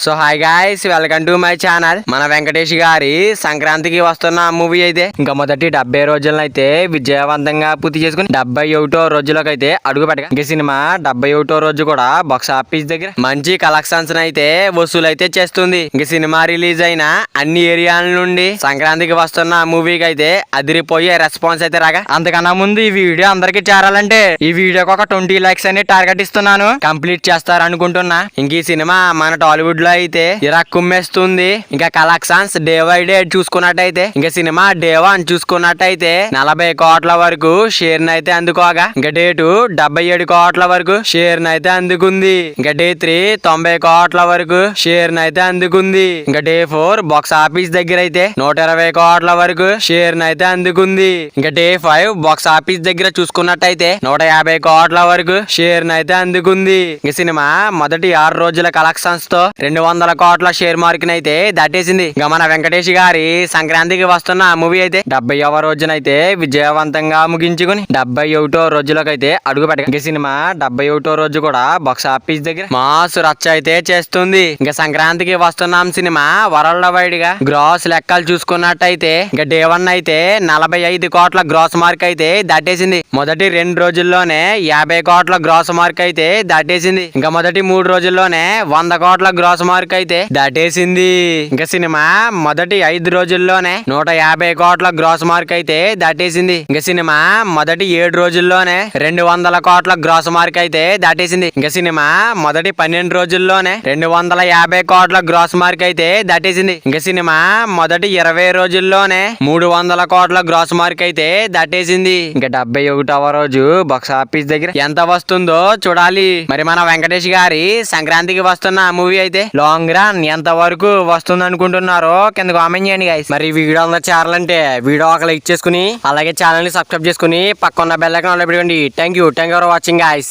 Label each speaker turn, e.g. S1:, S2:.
S1: So hi guys, welcome to my channel. మన వెంకటేష్ గారి సంక్రాంతికి వస్తున్న మూవీ అయితే ఇంకా మొదటి 70 రోజులను అయితే విజయవంతంగా పూర్తి చేసుకుని 71వ రోజులోకి అయితే అడుగు పెట్టగా ఇంక సినిమా 71వ రోజు కూడా బాక్స్ ఆఫీస్ దగ్గర మంచి కలెక్షన్స్ అయితే వసూలు అయితే చేస్తుంది. ఇంక సినిమా రిలీజ్ అయిన అన్ని ఏరియాల నుండి సంక్రాంతికి వస్తున్న మూవీకి అయితే అదిరిపోయే రెస్పాన్స్ అయితే రాగా, అంతకన్నా ముందు ఈ వీడియో అందరికి చేరాలంటే ఈ వీడియోకి ఒక 20 లైక్స్ అని టార్గెట్ ఇస్తున్నాను. కంప్లీట్ చేస్తారనుకుంటున్నా. ఇంక ఈ సినిమా మన టాలీవుడ్ అయితే ఇలా కుమ్మేస్తుంది. ఇంకా కలెక్షన్స్ డే బై డే చూసుకున్నట్టయితే ఇంకా సినిమా డే 1 చూసుకున్నట్టయితే 40 కోట్ల వరకు షేర్ అయితే అందుకోగా, ఇంకా డే 2 77 కోట్ల వరకు షేర్ అయితే అందుకుంది. ఇంకా డే 3 90 కోట్ల వరకు షేర్ అయితే అందుకుంది. ఇంకా డే 4 బాక్స్ ఆఫీస్ దగ్గర అయితే 120 కోట్ల వరకు షేర్ అయితే అందుకుంది. ఇంకా డే 5 బాక్స్ ఆఫీస్ దగ్గర చూసుకున్నట్టయితే 150 కోట్ల వరకు షేర్ అయితే అందుకుంది. ఇంకా సినిమా మొదటి 6 రోజుల కలెక్షన్స్ తో 200 కోట్ల షేర్ మార్క్ అయితే దాటేసింది. ఇంకా మన వెంకటేష్ గారి సంక్రాంతికి వస్తున్న మూవీ అయితే 70వ రోజునైతే విజయవంతంగా ముగించుకుని 71వ రోజులోకి అయితే అడుగు పెట్టగా ఇంకా సినిమా 71వ రోజు కూడా బాక్స్ ఆఫీస్ దగ్గర మాస్ రచ్చ అయితే చేస్తుంది. ఇంకా సంక్రాంతికి వస్తున్నాం సినిమా వరల్డ్ వైడ్ గా గ్రాస్ లెక్కలు చూసుకున్నట్టయితే ఇంకా డే 1 అయితే 45 కోట్ల గ్రాస్ మార్క్ అయితే దాటేసింది. మొదటి 2 రోజుల్లోనే 50 కోట్ల గ్రాస్ మార్క్ అయితే దాటేసింది. ఇంకా మొదటి 3 రోజుల్లోనే 100 కోట్ల గ్రాస్ మార్క్ అయితే దాటేసింది. ఇంకా సినిమా మొదటి 5 రోజుల్లోనే 150 కోట్ల గ్రాస్ మార్క్ అయితే దాటేసింది. ఇంకా సినిమా మొదటి 7 రోజుల్లోనే 200 కోట్ల గ్రాస్ మార్క్ అయితే దాటేసింది. ఇంకా సినిమా మొదటి 12 రోజుల్లోనే 250 కోట్ల గ్రాస్ మార్క్ అయితే దాటేసింది. ఇంకా సినిమా మొదటి 20 రోజుల్లోనే 300 కోట్ల గ్రాస్ మార్క్ అయితే దాటేసింది. ఇంకా 71వ రోజు బాక్స్ ఆఫీస్ దగ్గర ఎంత వస్తుందో చూడాలి. మరి మన వెంకటేష్ గారి సంక్రాంతికి వస్తున్న మూవీ అయితే లాంగ్ రన్ ఎంత వరకు వస్తుంది అనుకుంటున్నారో కింద కామెంట్ చేయండి గైస్. మరి వీడియో అందరూ చేరాలంటే వీడియో ఒక లైక్ చేసుకుని అలాగే ఛానల్ ని సబ్స్క్రైబ్ చేసుకుని పక్కన బెల్ ఐకాన్ ఆన్ లో పెట్టుకోండి. Thank you for watching guys.